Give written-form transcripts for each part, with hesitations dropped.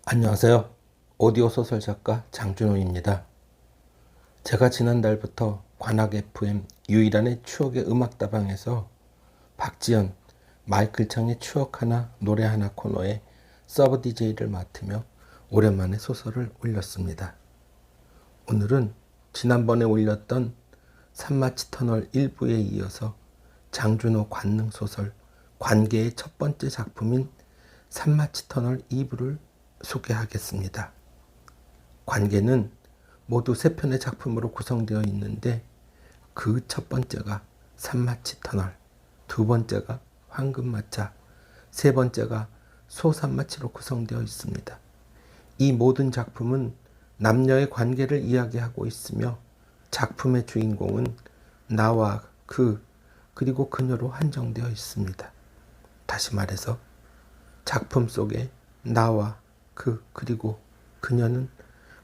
안녕하세요. 오디오 소설 작가 장준호입니다. 제가 지난달부터 관악 FM 유일한의 추억의 음악다방에서 박지연, 마이클 창의 추억 하나 노래 하나 코너에 서브 DJ를 맡으며 오랜만에 소설을 올렸습니다. 오늘은 지난번에 올렸던 산마치 터널 1부에 이어서 장준호 관능 소설 관계의 첫 번째 작품인 산마치 터널 2부를 소개하겠습니다. 관계는 모두 3편의 작품으로 구성되어 있는데 그 첫 번째가 산마치 터널, 두 번째가 황금마차, 세 번째가 소산마치로 구성되어 있습니다. 이 모든 작품은 남녀의 관계를 이야기하고 있으며 작품의 주인공은 나와 그리고 그녀로 한정되어 있습니다. 다시 말해서 작품 속에 나와 그리고 그녀는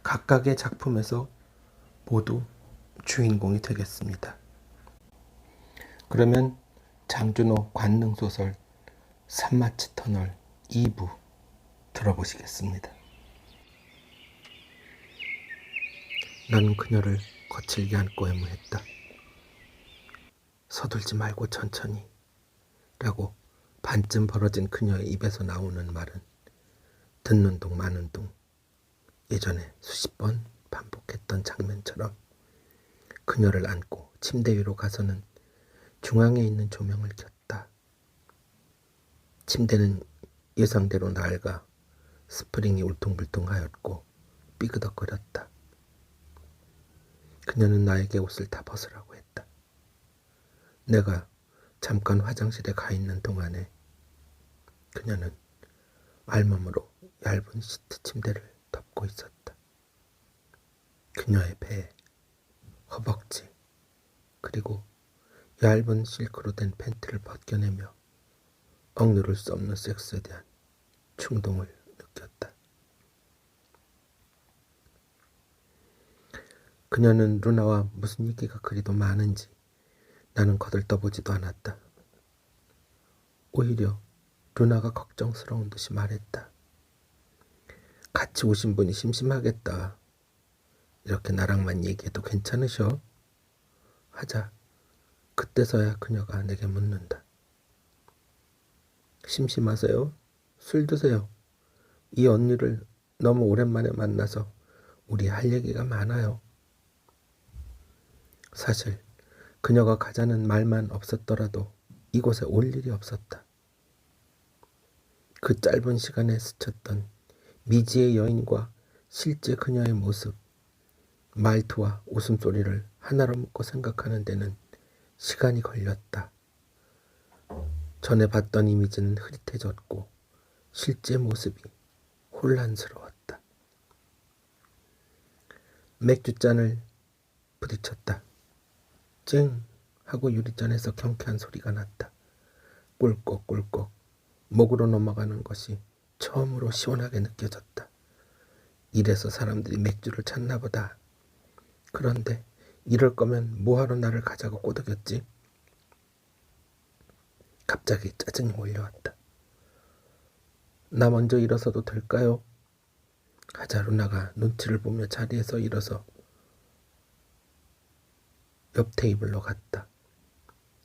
각각의 작품에서 모두 주인공이 되겠습니다. 그러면 장준호 관능소설 산마치 터널 2부 들어보시겠습니다. 나는 그녀를 거칠게 안고 애무했다. 서둘지 말고 천천히 라고 반쯤 벌어진 그녀의 입에서 나오는 말은 듣는 둥 마는 둥 예전에 수십 번 반복했던 장면처럼 그녀를 안고 침대 위로 가서는 중앙에 있는 조명을 켰다. 침대는 예상대로 낡아 스프링이 울퉁불퉁하였고 삐그덕거렸다. 그녀는 나에게 옷을 다 벗으라고 했다. 내가 잠깐 화장실에 가 있는 동안에 그녀는 알몸으로 얇은 시트 침대를 덮고 있었다. 그녀의 배, 허벅지, 그리고 얇은 실크로 된 팬티를 벗겨내며 억누를 수 없는 섹스에 대한 충동을 느꼈다. 그녀는 루나와 무슨 얘기가 그리도 많은지 나는 거들떠보지도 않았다. 오히려 루나가 걱정스러운 듯이 말했다. 같이 오신 분이 심심하겠다. 이렇게 나랑만 얘기해도 괜찮으셔? 하자 그때서야 그녀가 내게 묻는다. 심심하세요? 술 드세요. 이 언니를 너무 오랜만에 만나서 우리 할 얘기가 많아요. 사실 그녀가 가자는 말만 없었더라도 이곳에 올 일이 없었다. 그 짧은 시간에 스쳤던 미지의 여인과 실제 그녀의 모습, 말투와 웃음소리를 하나로 묶고 생각하는 데는 시간이 걸렸다. 전에 봤던 이미지는 흐릿해졌고 실제 모습이 혼란스러웠다. 맥주잔을 부딪혔다. 쨍 하고 유리잔에서 경쾌한 소리가 났다. 꿀꺽꿀꺽 목으로 넘어가는 것이 처음으로 시원하게 느껴졌다. 이래서 사람들이 맥주를 찾나 보다. 그런데 이럴 거면 뭐하러 나를 가자고 꼬드겼지? 갑자기 짜증이 몰려왔다. 나 먼저 일어서도 될까요? 하자 루나가 눈치를 보며 자리에서 일어서 옆 테이블로 갔다.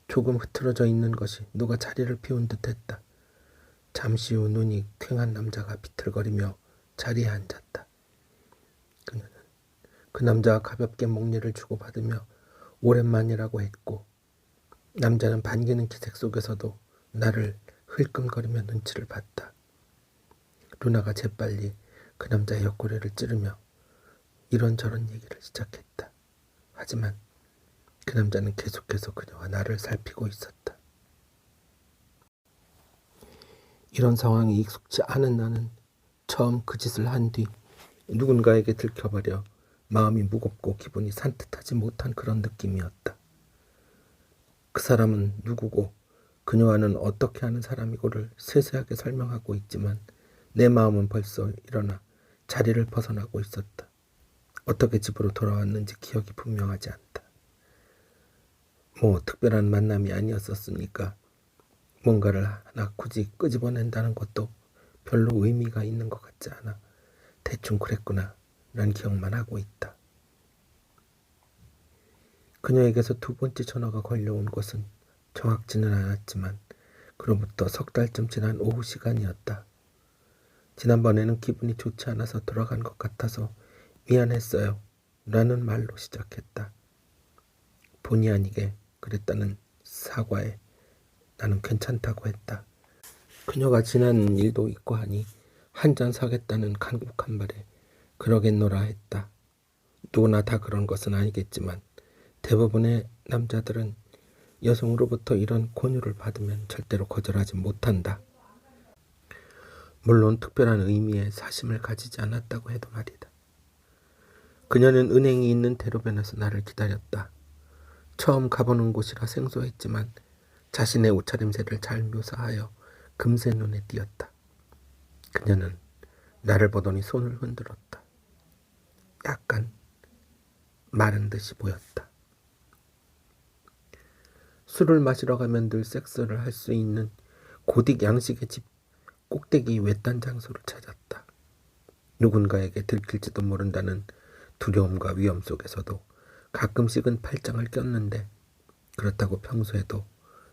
조금 흐트러져 있는 것이 누가 자리를 비운 듯했다. 잠시 후 눈이 퀭한 남자가 비틀거리며 자리에 앉았다. 그녀는 그 남자와 가볍게 목례를 주고받으며 오랜만이라고 했고 남자는 반기는 기색 속에서도 나를 흘끔거리며 눈치를 봤다. 루나가 재빨리 그 남자의 옆구리를 찌르며 이런저런 얘기를 시작했다. 하지만 그 남자는 계속해서 그녀와 나를 살피고 있었다. 이런 상황이 익숙치 않은 나는 처음 그 짓을 한 뒤 누군가에게 들켜버려 마음이 무겁고 기분이 산뜻하지 못한 그런 느낌이었다. 그 사람은 누구고 그녀와는 어떻게 하는 사람이고를 세세하게 설명하고 있지만 내 마음은 벌써 일어나 자리를 벗어나고 있었다. 어떻게 집으로 돌아왔는지 기억이 분명하지 않다. 뭐 특별한 만남이 아니었었으니까 뭔가를 하나 굳이 끄집어낸다는 것도 별로 의미가 있는 것 같지 않아 대충 그랬구나 라는 기억만 하고 있다. 그녀에게서 두 번째 전화가 걸려온 것은 정확지는 않았지만 그로부터 석 달쯤 지난 오후 시간이었다. 지난번에는 기분이 좋지 않아서 돌아간 것 같아서 미안했어요 라는 말로 시작했다. 본의 아니게 그랬다는 사과에 나는 괜찮다고 했다. 그녀가 지난 일도 있고 하니 한 잔 사겠다는 간곡한 말에 그러겠노라 했다. 누구나 다 그런 것은 아니겠지만 대부분의 남자들은 여성으로부터 이런 권유를 받으면 절대로 거절하지 못한다. 물론 특별한 의미의 사심을 가지지 않았다고 해도 말이다. 그녀는 은행이 있는 대로변에서 나를 기다렸다. 처음 가보는 곳이라 생소했지만 자신의 옷차림새를 잘 묘사하여 금세 눈에 띄었다. 그녀는 나를 보더니 손을 흔들었다. 약간 마른 듯이 보였다. 술을 마시러 가면 늘 섹스를 할 수 있는 고딕 양식의 집 꼭대기 외딴 장소를 찾았다. 누군가에게 들킬지도 모른다는 두려움과 위험 속에서도 가끔씩은 팔짱을 꼈는데 그렇다고 평소에도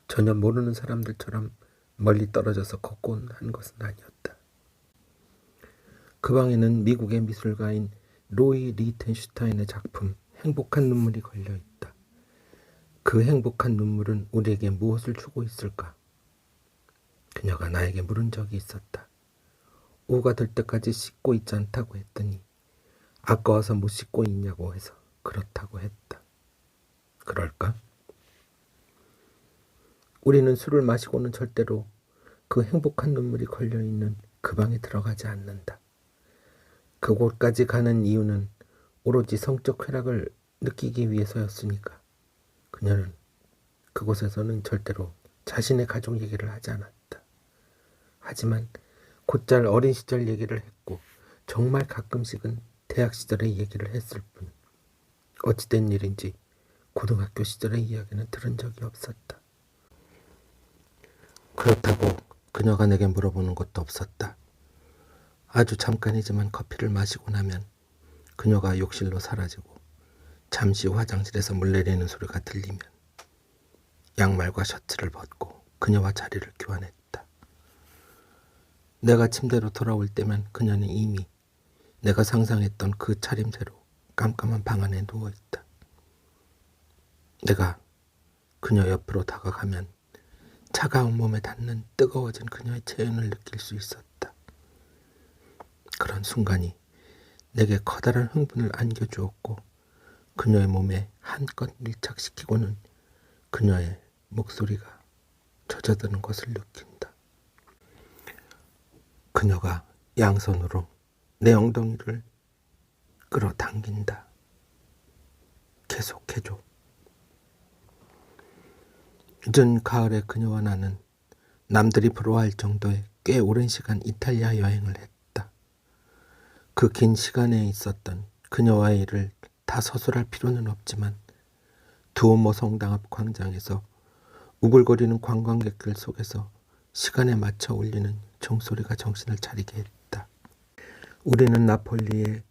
전혀 모르는 사람들처럼 멀리 떨어져서 걷곤 한 것은 아니었다. 그 방에는 미국의 미술가인 로이 리텐슈타인의 작품 행복한 눈물이 걸려있다. 그 행복한 눈물은 우리에게 무엇을 주고 있을까? 그녀가 나에게 물은 적이 있었다. 오후가 될 때까지 씻고 있지 않다고 했더니 아까워서 못 씻고 있냐고 해서 그렇다고 했다. 그럴까? 우리는 술을 마시고는 절대로 그 행복한 눈물이 걸려있는 그 방에 들어가지 않는다. 그곳까지 가는 이유는 오로지 성적 쾌락을 느끼기 위해서였으니까. 그녀는 그곳에서는 절대로 자신의 가족 얘기를 하지 않았다. 하지만 곧잘 어린 시절 얘기를 했고 정말 가끔씩은 대학 시절의 얘기를 했을 뿐 어찌된 일인지 고등학교 시절의 이야기는 들은 적이 없었다. 그렇다고 그녀가 내게 물어보는 것도 없었다. 아주 잠깐이지만 커피를 마시고 나면 그녀가 욕실로 사라지고 잠시 화장실에서 물 내리는 소리가 들리면 양말과 셔츠를 벗고 그녀와 자리를 교환했다. 내가 침대로 돌아올 때면 그녀는 이미 내가 상상했던 그 차림새로 깜깜한 방 안에 누워있다. 내가 그녀 옆으로 다가가면 차가운 몸에 닿는 뜨거워진 그녀의 체온을 느낄 수 있었다. 그런 순간이 내게 커다란 흥분을 안겨주었고 그녀의 몸에 한껏 밀착시키고는 그녀의 목소리가 젖어드는 것을 느낀다. 그녀가 양손으로 내 엉덩이를 끌어당긴다. 계속해줘. 늦은 가을에 그녀와 나는 남들이 부러워할 정도의 꽤 오랜 시간 이탈리아 여행을 했다. 그 긴 시간에 있었던 그녀와의 일을 다 서술할 필요는 없지만 두오모 성당 앞 광장에서 우글거리는 관광객들 속에서 시간에 맞춰 울리는 종소리가 정신을 차리게 했다. 우리는 나폴리의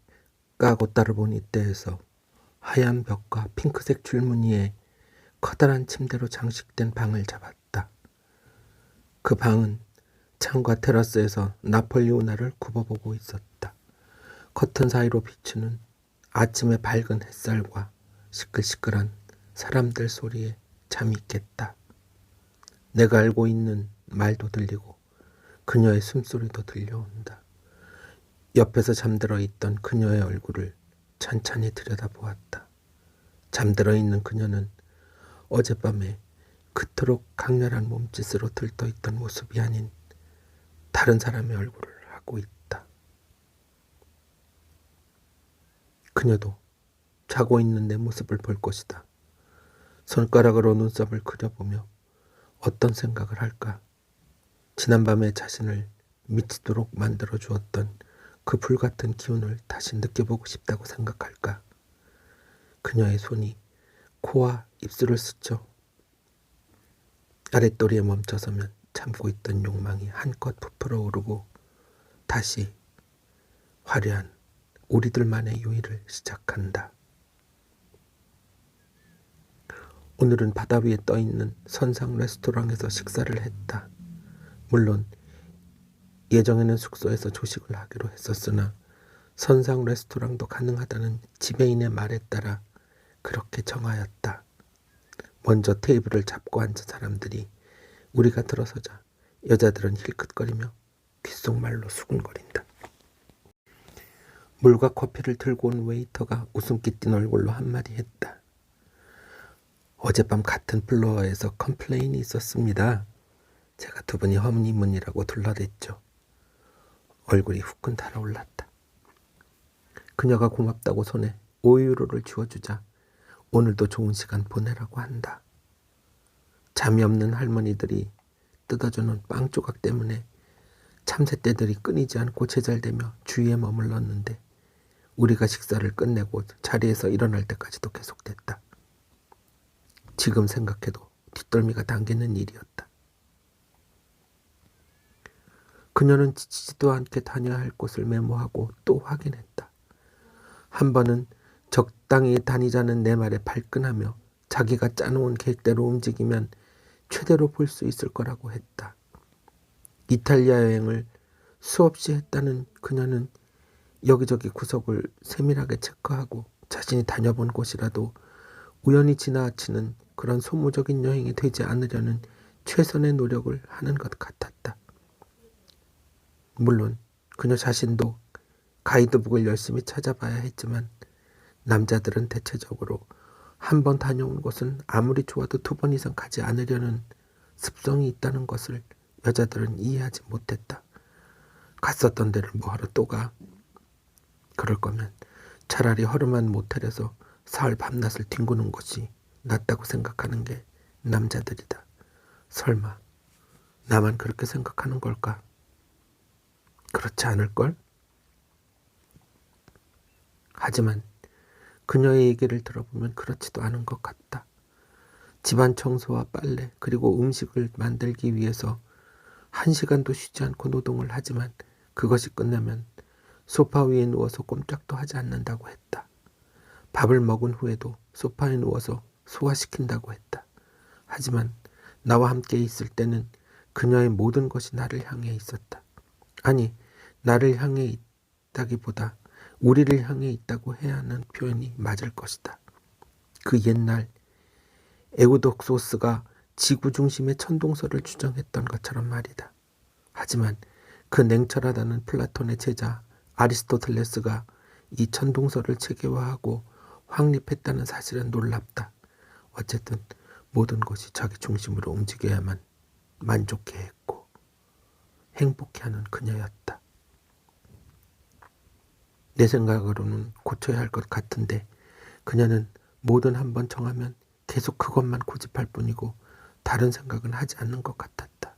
까고따르본 이때에서 하얀 벽과 핑크색 줄무늬의 커다란 침대로 장식된 방을 잡았다. 그 방은 창과 테라스에서 나폴리 운하를 굽어보고 있었다. 커튼 사이로 비추는 아침의 밝은 햇살과 시끌시끌한 사람들 소리에 잠이 깼다. 내가 알고 있는 말도 들리고 그녀의 숨소리도 들려온다. 옆에서 잠들어 있던 그녀의 얼굴을 찬찬히 들여다보았다. 잠들어 있는 그녀는 어젯밤에 그토록 강렬한 몸짓으로 들떠있던 모습이 아닌 다른 사람의 얼굴을 하고 있다. 그녀도 자고 있는 내 모습을 볼 것이다. 손가락으로 눈썹을 그려보며 어떤 생각을 할까? 지난밤에 자신을 미치도록 만들어 주었던 그 불같은 기운을 다시 느껴보고 싶다고 생각할까? 그녀의 손이 코와 입술을 스쳐 아랫도리에 멈춰서면 참고 있던 욕망이 한껏 부풀어 오르고 다시 화려한 우리들만의 요일을 시작한다. 오늘은 바다 위에 떠있는 선상 레스토랑에서 식사를 했다. 물론 예정에는 숙소에서 조식을 하기로 했었으나 선상 레스토랑도 가능하다는 지배인의 말에 따라 그렇게 정하였다. 먼저 테이블을 잡고 앉은 사람들이 우리가 들어서자 여자들은 힐끗거리며 귓속말로 수군거린다. 물과 커피를 들고 온 웨이터가 웃음기 띤 얼굴로 한마디 했다. 어젯밤 같은 플로어에서 컴플레인이 있었습니다. 제가 두 분이 허니문이라고 둘러댔죠. 얼굴이 후끈 달아올랐다. 그녀가 고맙다고 손에 5유로를 쥐어주자 오늘도 좋은 시간 보내라고 한다. 잠이 없는 할머니들이 뜯어주는 빵 조각 때문에 참새떼들이 끊이지 않고 제잘되며 주위에 머물렀는데 우리가 식사를 끝내고 자리에서 일어날 때까지도 계속됐다. 지금 생각해도 뒷덜미가 당기는 일이었다. 그녀는 지치지도 않게 다녀야 할 곳을 메모하고 또 확인했다. 한 번은 적당히 다니자는 내 말에 발끈하며 자기가 짜놓은 계획대로 움직이면 최대로 볼 수 있을 거라고 했다. 이탈리아 여행을 수없이 했다는 그녀는 여기저기 구석을 세밀하게 체크하고 자신이 다녀본 곳이라도 우연히 지나치는 그런 소모적인 여행이 되지 않으려는 최선의 노력을 하는 것 같았다. 물론 그녀 자신도 가이드북을 열심히 찾아봐야 했지만 남자들은 대체적으로 한 번 다녀온 곳은 아무리 좋아도 2번 이상 가지 않으려는 습성이 있다는 것을 여자들은 이해하지 못했다. 갔었던 데를 뭐하러 또 가? 그럴 거면 차라리 허름한 모텔에서 사흘 밤낮을 뒹구는 것이 낫다고 생각하는 게 남자들이다. 설마 나만 그렇게 생각하는 걸까? 그렇지 않을걸? 하지만 그녀의 얘기를 들어보면 그렇지도 않은 것 같다. 집안 청소와 빨래 그리고 음식을 만들기 위해서 1시간도 쉬지 않고 노동을 하지만 그것이 끝나면 소파 위에 누워서 꼼짝도 하지 않는다고 했다. 밥을 먹은 후에도 소파에 누워서 소화시킨다고 했다. 하지만 나와 함께 있을 때는 그녀의 모든 것이 나를 향해 있었다. 아니, 나를 향해 있다기보다 우리를 향해 있다고 해야 하는 표현이 맞을 것이다. 그 옛날 에우독소스가 지구 중심의 천동설을 주장했던 것처럼 말이다. 하지만 그 냉철하다는 플라톤의 제자 아리스토텔레스가 이 천동설을 체계화하고 확립했다는 사실은 놀랍다. 어쨌든 모든 것이 자기 중심으로 움직여야만 만족해했고 행복해하는 그녀였다. 내 생각으로는 고쳐야 할 것 같은데 그녀는 뭐든 한번 정하면 계속 그것만 고집할 뿐이고 다른 생각은 하지 않는 것 같았다.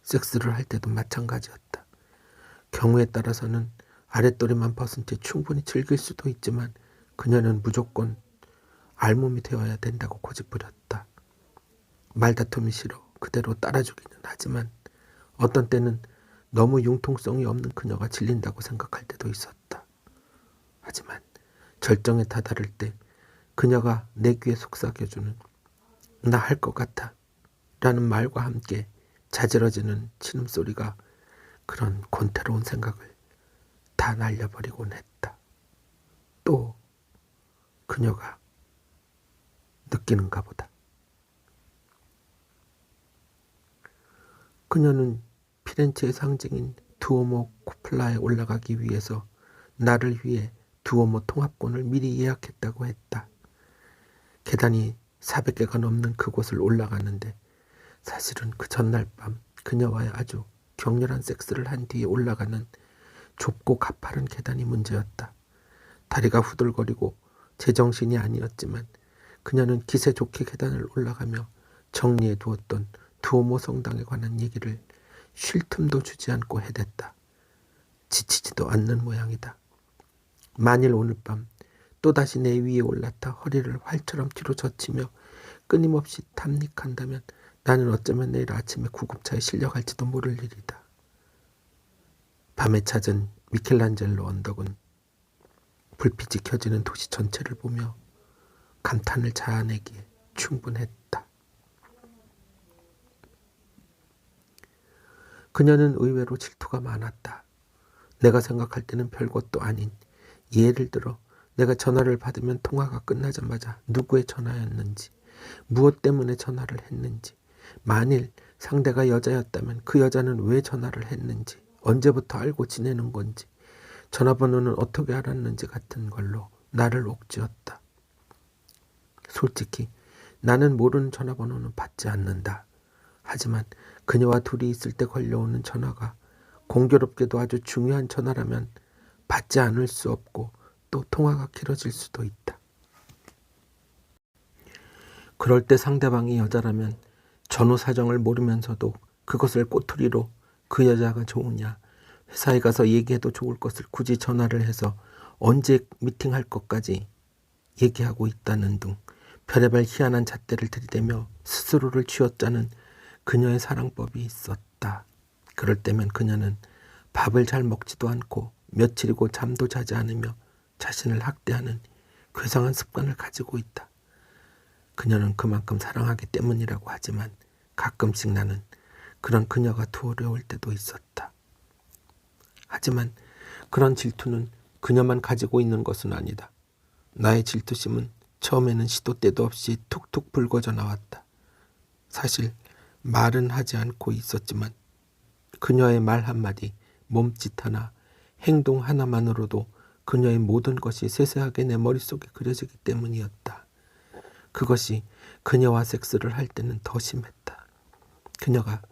섹스를 할 때도 마찬가지였다. 경우에 따라서는 아랫도리만 벗은 채 충분히 즐길 수도 있지만 그녀는 무조건 알몸이 되어야 된다고 고집부렸다. 말다툼이 싫어 그대로 따라주기는 하지만 어떤 때는 너무 융통성이 없는 그녀가 질린다고 생각할 때도 있었다. 하지만 절정에 다다를 때 그녀가 내 귀에 속삭여주는 나 할 것 같아 라는 말과 함께 자지러지는 신음소리가 그런 권태로운 생각을 다 날려버리곤 했다. 또 그녀가 느끼는가 보다. 그녀는 피렌체의 상징인 두오모 쿠플라에 올라가기 위해서 나를 위해 두오모 통합권을 미리 예약했다고 했다. 계단이 400개가 넘는 그곳을 올라가는데 사실은 그 전날 밤 그녀와의 아주 격렬한 섹스를 한 뒤에 올라가는 좁고 가파른 계단이 문제였다. 다리가 후들거리고 제정신이 아니었지만 그녀는 기세 좋게 계단을 올라가며 정리해 두었던 두오모 성당에 관한 얘기를 쉴 틈도 주지 않고 해댔다. 지치지도 않는 모양이다. 만일 오늘 밤 또다시 내 위에 올라타 허리를 활처럼 뒤로 젖히며 끊임없이 탐닉한다면 나는 어쩌면 내일 아침에 구급차에 실려갈지도 모를 일이다. 밤에 찾은 미켈란젤로 언덕은 불빛이 켜지는 도시 전체를 보며 감탄을 자아내기에 충분했다. 그녀는 의외로 질투가 많았다. 내가 생각할 때는 별것도 아닌, 예를 들어 내가 전화를 받으면 통화가 끝나자마자 누구의 전화였는지, 무엇 때문에 전화를 했는지, 만일 상대가 여자였다면 그 여자는 왜 전화를 했는지, 언제부터 알고 지내는 건지, 전화번호는 어떻게 알았는지 같은 걸로 나를 옥죄었다. 솔직히 나는 모르는 전화번호는 받지 않는다. 하지만 그녀와 둘이 있을 때 걸려오는 전화가 공교롭게도 아주 중요한 전화라면 받지 않을 수 없고 또 통화가 길어질 수도 있다. 그럴 때 상대방이 여자라면 전후 사정을 모르면서도 그것을 꼬투리로 그 여자가 좋으냐, 회사에 가서 얘기해도 좋을 것을 굳이 전화를 해서 언제 미팅할 것까지 얘기하고 있다는 등 별의별 희한한 잣대를 들이대며 스스로를 쥐어짜는 그녀의 사랑법이 있었다. 그럴 때면 그녀는 밥을 잘 먹지도 않고 며칠이고 잠도 자지 않으며 자신을 학대하는 괴상한 습관을 가지고 있다. 그녀는 그만큼 사랑하기 때문이라고 하지만 가끔씩 나는 그런 그녀가 두려울 때도 있었다. 하지만 그런 질투는 그녀만 가지고 있는 것은 아니다. 나의 질투심은 처음에는 시도 때도 없이 툭툭 불거져 나왔다. 사실 말은 하지 않고 있었지만 그녀의 말 한마디, 몸짓 하나, 행동 하나만으로도 그녀의 모든 것이 세세하게 내 머릿속에 그려지기 때문이었다. 그것이 그녀와 섹스를 할 때는 더 심했다. 그녀가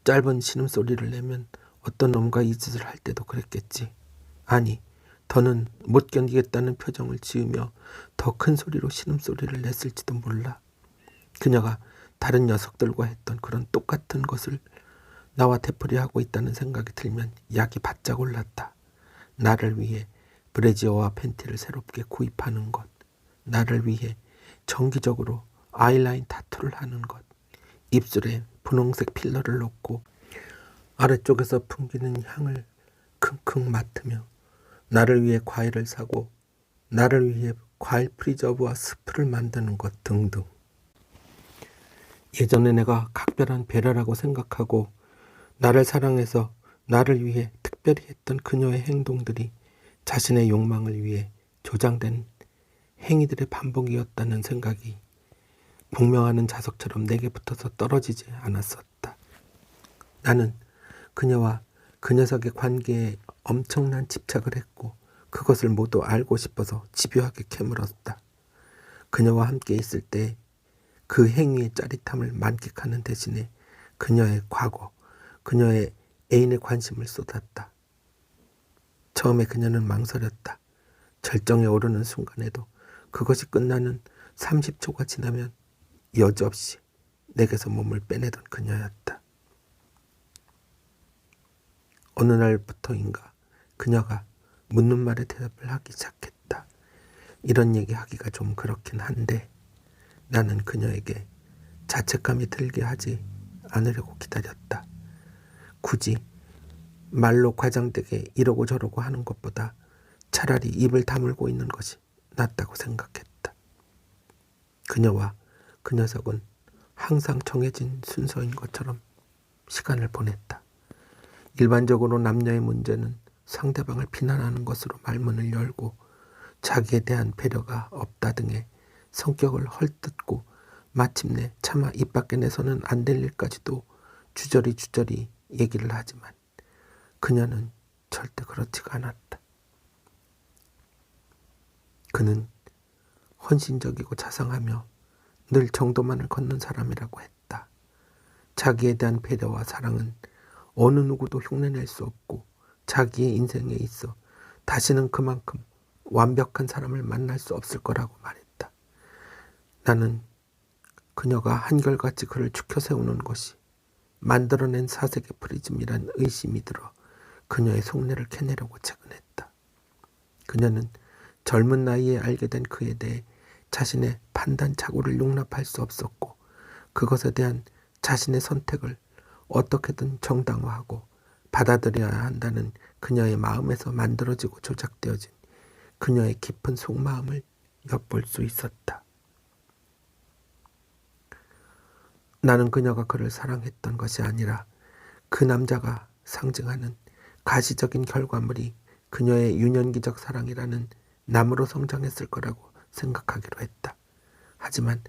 짧은 신음소리를 내면 어떤 놈과 이 짓을 할 때도 그랬겠지. 아니, 더는 못 견디겠다는 표정을 지으며 더 큰 소리로 신음소리를 냈을지도 몰라. 그녀가 다른 녀석들과 했던 그런 똑같은 것을 나와 되풀이하고 있다는 생각이 들면 약이 바짝 올랐다. 나를 위해 브래지어와 팬티를 새롭게 구입하는 것, 나를 위해 정기적으로 아이라인 타투를 하는 것, 입술에 분홍색 필러를 놓고 아래쪽에서 풍기는 향을 킁킁 맡으며 나를 위해 과일을 사고 나를 위해 과일 프리저브와 스프를 만드는 것 등등. 예전에 내가 각별한 배려라고 생각하고 나를 사랑해서 나를 위해 특별히 했던 그녀의 행동들이 자신의 욕망을 위해 조장된 행위들의 반복이었다는 생각이 복명하는 자석처럼 내게 붙어서 떨어지지 않았었다. 나는 그녀와 그 녀석의 관계에 엄청난 집착을 했고 그것을 모두 알고 싶어서 집요하게 캐물었다. 그녀와 함께 있을 때 그 행위의 짜릿함을 만끽하는 대신에 그녀의 과거, 그녀의 애인의 관심을 쏟았다. 처음에 그녀는 망설였다. 절정에 오르는 순간에도 그것이 끝나는 30초가 지나면 여지없이 내게서 몸을 빼내던 그녀였다. 어느 날부터인가 그녀가 묻는 말에 대답을 하기 시작했다. 이런 얘기하기가 좀 그렇긴 한데 나는 그녀에게 자책감이 들게 하지 않으려고 기다렸다. 굳이 말로 과장되게 이러고 저러고 하는 것보다 차라리 입을 다물고 있는 것이 낫다고 생각했다. 그녀와 그 녀석은 항상 정해진 순서인 것처럼 시간을 보냈다. 일반적으로 남녀의 문제는 상대방을 비난하는 것으로 말문을 열고 자기에 대한 배려가 없다 등의 성격을 헐뜯고 마침내 차마 입 밖에 내서는 안 될 일까지도 주저리 얘기를 하지만 그녀는 절대 그렇지가 않았다. 그는 헌신적이고 자상하며 늘 정도만을 걷는 사람이라고 했다. 자기에 대한 배려와 사랑은 어느 누구도 흉내낼 수 없고 자기의 인생에 있어 다시는 그만큼 완벽한 사람을 만날 수 없을 거라고 말했다. 나는 그녀가 한결같이 그를 추켜 세우는 것이 만들어낸 사색의 프리즘이란 의심이 들어 그녀의 속내를 캐내려고 채근했다. 그녀는 젊은 나이에 알게 된 그에 대해 자신의 판단 착오를 용납할 수 없었고 그것에 대한 자신의 선택을 어떻게든 정당화하고 받아들여야 한다는 그녀의 마음에서 만들어지고 조작되어진 그녀의 깊은 속마음을 엿볼 수 있었다. 나는 그녀가 그를 사랑했던 것이 아니라 그 남자가 상징하는 가시적인 결과물이 그녀의 유년기적 사랑이라는 나무로 성장했을 거라고 생각하기로 했다. 하지만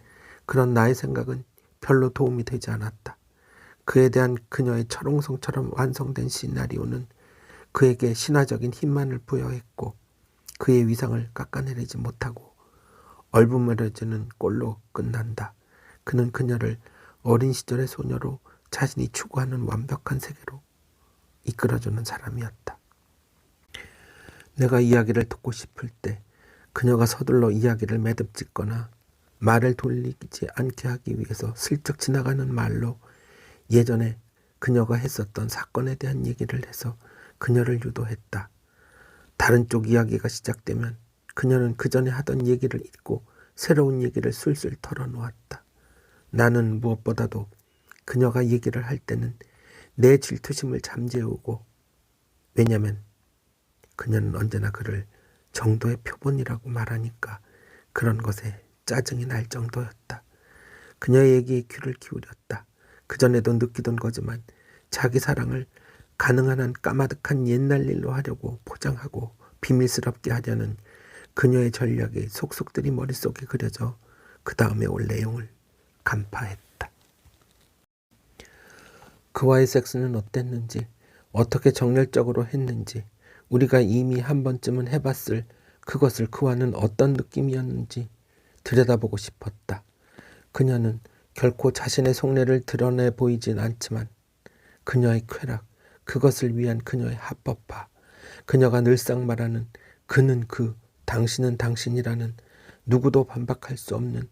그런 나의 생각은 별로 도움이 되지 않았다. 그에 대한 그녀의 철옹성처럼 완성된 시나리오는 그에게 신화적인 힘만을 부여했고 그의 위상을 깎아내리지 못하고 얼부무려지는 꼴로 끝난다. 그는 그녀를 어린 시절의 소녀로 자신이 추구하는 완벽한 세계로 이끌어주는 사람이었다. 내가 이야기를 듣고 싶을 때 그녀가 서둘러 이야기를 매듭짓거나 말을 돌리지 않게 하기 위해서 슬쩍 지나가는 말로 예전에 그녀가 했었던 사건에 대한 얘기를 해서 그녀를 유도했다. 다른 쪽 이야기가 시작되면 그녀는 그 전에 하던 얘기를 잊고 새로운 얘기를 술술 털어놓았다. 나는 무엇보다도 그녀가 얘기를 할 때는 내 질투심을 잠재우고, 왜냐면 그녀는 언제나 그를 정도의 표본이라고 말하니까 그런 것에 짜증이 날 정도였다. 그녀의 얘기에 귀를 기울였다. 그전에도 느끼던 거지만 자기 사랑을 가능한 한 까마득한 옛날 일로 하려고 포장하고 비밀스럽게 하려는 그녀의 전략이 속속들이 머릿속에 그려져 그 다음에 올 내용을 간파했다. 그와의 섹스는 어땠는지, 어떻게 정열적으로 했는지, 우리가 이미 한 번쯤은 해봤을 그것을 그와는 어떤 느낌이었는지 들여다보고 싶었다. 그녀는 결코 자신의 속내를 드러내 보이진 않지만 그녀의 쾌락, 그것을 위한 그녀의 합법화, 그녀가 늘상 말하는 그는 그, 당신은 당신이라는 누구도 반박할 수 없는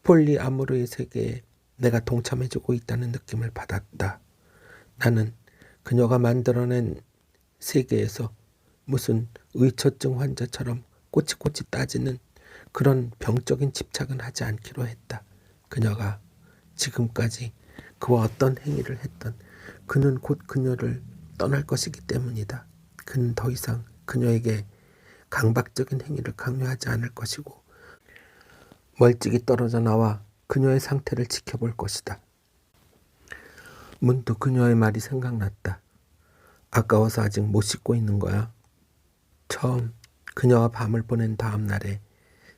폴리아모르의 세계에 내가 동참해주고 있다는 느낌을 받았다. 나는 그녀가 만들어낸 세계에서 무슨 의처증 환자처럼 꼬치꼬치 따지는 그런 병적인 집착은 하지 않기로 했다. 그녀가 지금까지 그와 어떤 행위를 했던 그는 곧 그녀를 떠날 것이기 때문이다. 그는 더 이상 그녀에게 강박적인 행위를 강요하지 않을 것이고 멀찍이 떨어져 나와 그녀의 상태를 지켜볼 것이다. 문득 그녀의 말이 생각났다. 아까워서 아직 못 씻고 있는 거야? 처음 그녀와 밤을 보낸 다음 날에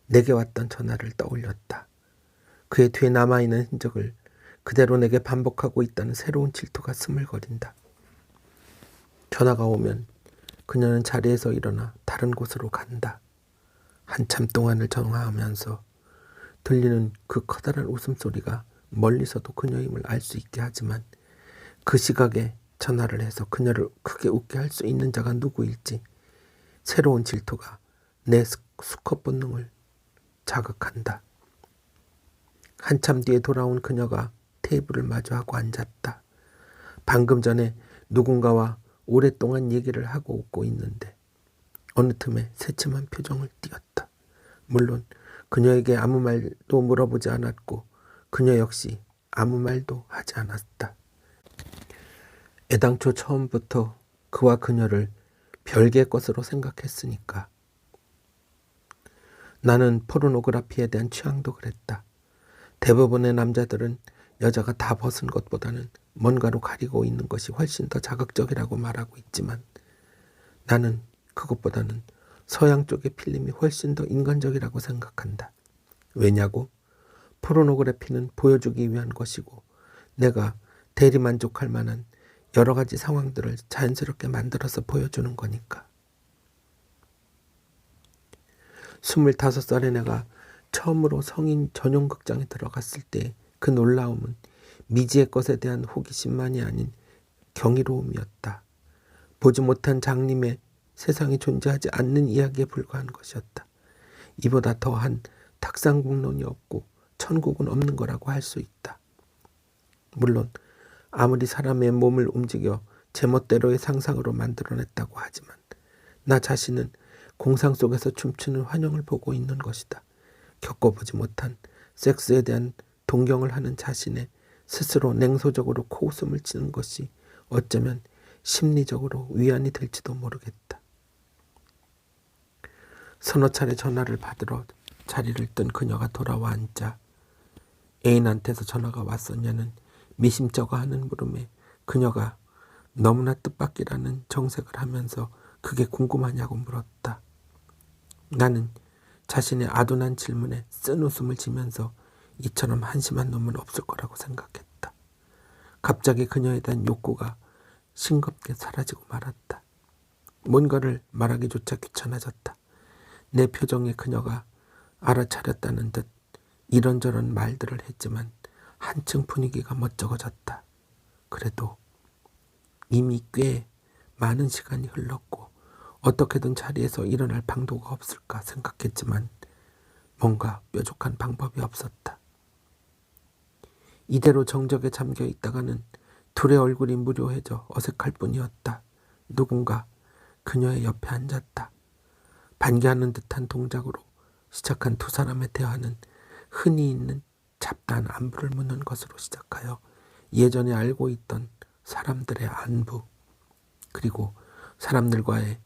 내게 왔던 전화를 떠올렸다. 그의 뒤에 남아있는 흔적을 그대로 내게 반복하고 있다는 새로운 질투가 스물거린다. 전화가 오면 그녀는 자리에서 일어나 다른 곳으로 간다. 한참 동안을 전화하면서 들리는 그 커다란 웃음소리가 멀리서도 그녀임을 알 수 있게 하지만 그 시각에 전화를 해서 그녀를 크게 웃게 할 수 있는 자가 누구일지 새로운 질투가 내 수컷 본능을 자극한다. 한참 뒤에 돌아온 그녀가 테이블을 마주하고 앉았다. 방금 전에 누군가와 오랫동안 얘기를 하고 웃고 있는데 어느 틈에 새침한 표정을 띄었다. 물론 그녀에게 아무 말도 물어보지 않았고 그녀 역시 아무 말도 하지 않았다. 애당초 처음부터 그와 그녀를 별개의 것으로 생각했으니까. 나는 포르노그라피에 대한 취향도 그랬다. 대부분의 남자들은 여자가 다 벗은 것보다는 뭔가로 가리고 있는 것이 훨씬 더 자극적이라고 말하고 있지만 나는 그것보다는 서양 쪽의 필름이 훨씬 더 인간적이라고 생각한다. 왜냐고? 포르노그래피는 보여주기 위한 것이고 내가 대리만족할 만한 여러 가지 상황들을 자연스럽게 만들어서 보여주는 거니까. 25살의 내가 처음으로 성인 전용 극장에 들어갔을 때 그 놀라움은 미지의 것에 대한 호기심만이 아닌 경이로움이었다. 보지 못한 장님의 세상에 존재하지 않는 이야기에 불과한 것이었다. 이보다 더한 탁상공론이 없고 천국은 없는 거라고 할 수 있다. 물론 아무리 사람의 몸을 움직여 제멋대로의 상상으로 만들어냈다고 하지만 나 자신은 공상 속에서 춤추는 환영을 보고 있는 것이다. 겪어보지 못한 섹스에 대한 동경을 하는 자신의 스스로 냉소적으로 코웃음을 치는 것이 어쩌면 심리적으로 위안이 될지도 모르겠다. 서너 차례 전화를 받으러 자리를 뜬 그녀가 돌아와 앉자 애인한테서 전화가 왔었냐는 미심쩍어 하는 물음에 그녀가 너무나 뜻밖이라는 정색을 하면서 그게 궁금하냐고 물었다. 나는 자신의 아둔한 질문에 쓴 웃음을 지면서 이처럼 한심한 놈은 없을 거라고 생각했다. 갑자기 그녀에 대한 욕구가 싱겁게 사라지고 말았다. 뭔가를 말하기조차 귀찮아졌다. 내 표정에 그녀가 알아차렸다는 듯 이런저런 말들을 했지만 한층 분위기가 멋쩍어졌다. 그래도 이미 꽤 많은 시간이 흘렀고 어떻게든 자리에서 일어날 방도가 없을까 생각했지만 뭔가 뾰족한 방법이 없었다. 이대로 정적에 잠겨 있다가는 둘의 얼굴이 무료해져 어색할 뿐이었다. 누군가 그녀의 옆에 앉았다. 반기하는 듯한 동작으로 시작한 두 사람의 대화는 흔히 있는 잡다한 안부를 묻는 것으로 시작하여 예전에 알고 있던 사람들의 안부, 그리고 사람들과의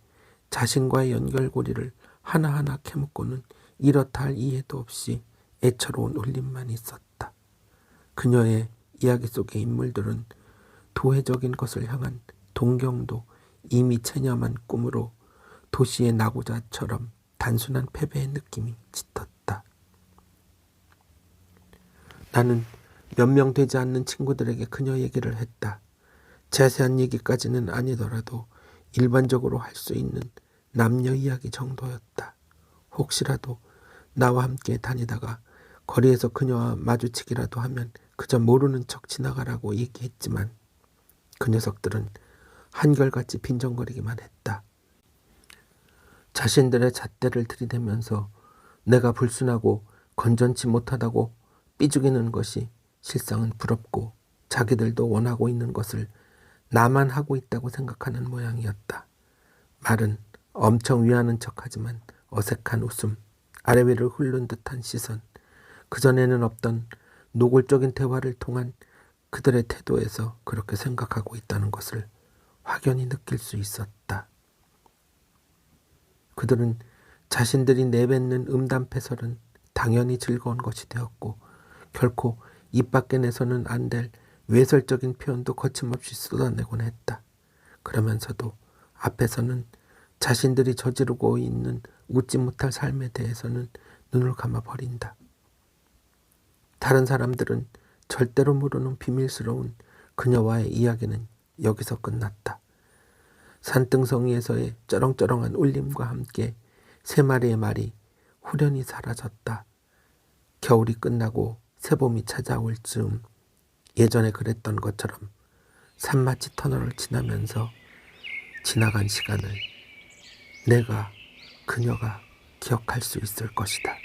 자신과의 연결고리를 하나하나 캐묻고는 이렇다 할 이해도 없이 애처로운 울림만 있었다. 그녀의 이야기 속의 인물들은 도회적인 것을 향한 동경도 이미 체념한 꿈으로 도시의 나고자처럼 단순한 패배의 느낌이 짙었다. 나는 몇 명 되지 않는 친구들에게 그녀 얘기를 했다. 자세한 얘기까지는 아니더라도 일반적으로 할 수 있는 남녀 이야기 정도였다. 혹시라도 나와 함께 다니다가 거리에서 그녀와 마주치기라도 하면 그저 모르는 척 지나가라고 얘기했지만 그 녀석들은 한결같이 빈정거리기만 했다. 자신들의 잣대를 들이대면서 내가 불순하고 건전치 못하다고 삐죽이는 것이 실상은 부럽고 자기들도 원하고 있는 것을 나만 하고 있다고 생각하는 모양이었다. 말은 엄청 위하는 척하지만 어색한 웃음, 아래 위를 훑는 듯한 시선, 그전에는 없던 노골적인 대화를 통한 그들의 태도에서 그렇게 생각하고 있다는 것을 확연히 느낄 수 있었다. 그들은 자신들이 내뱉는 음담패설은 당연히 즐거운 것이 되었고 결코 입 밖에 내서는 안 될 외설적인 표현도 거침없이 쏟아내곤 했다. 그러면서도 앞에서는 자신들이 저지르고 있는 웃지 못할 삶에 대해서는 눈을 감아버린다. 다른 사람들은 절대로 모르는 비밀스러운 그녀와의 이야기는 여기서 끝났다. 산등성이에서의 쩌렁쩌렁한 울림과 함께 세 마리의 말이 후련히 사라졌다. 겨울이 끝나고 새봄이 찾아올 즈음 예전에 그랬던 것처럼 산마치 터널을 지나면서 지나간 시간을 내가 그녀가 기억할 수 있을 것이다.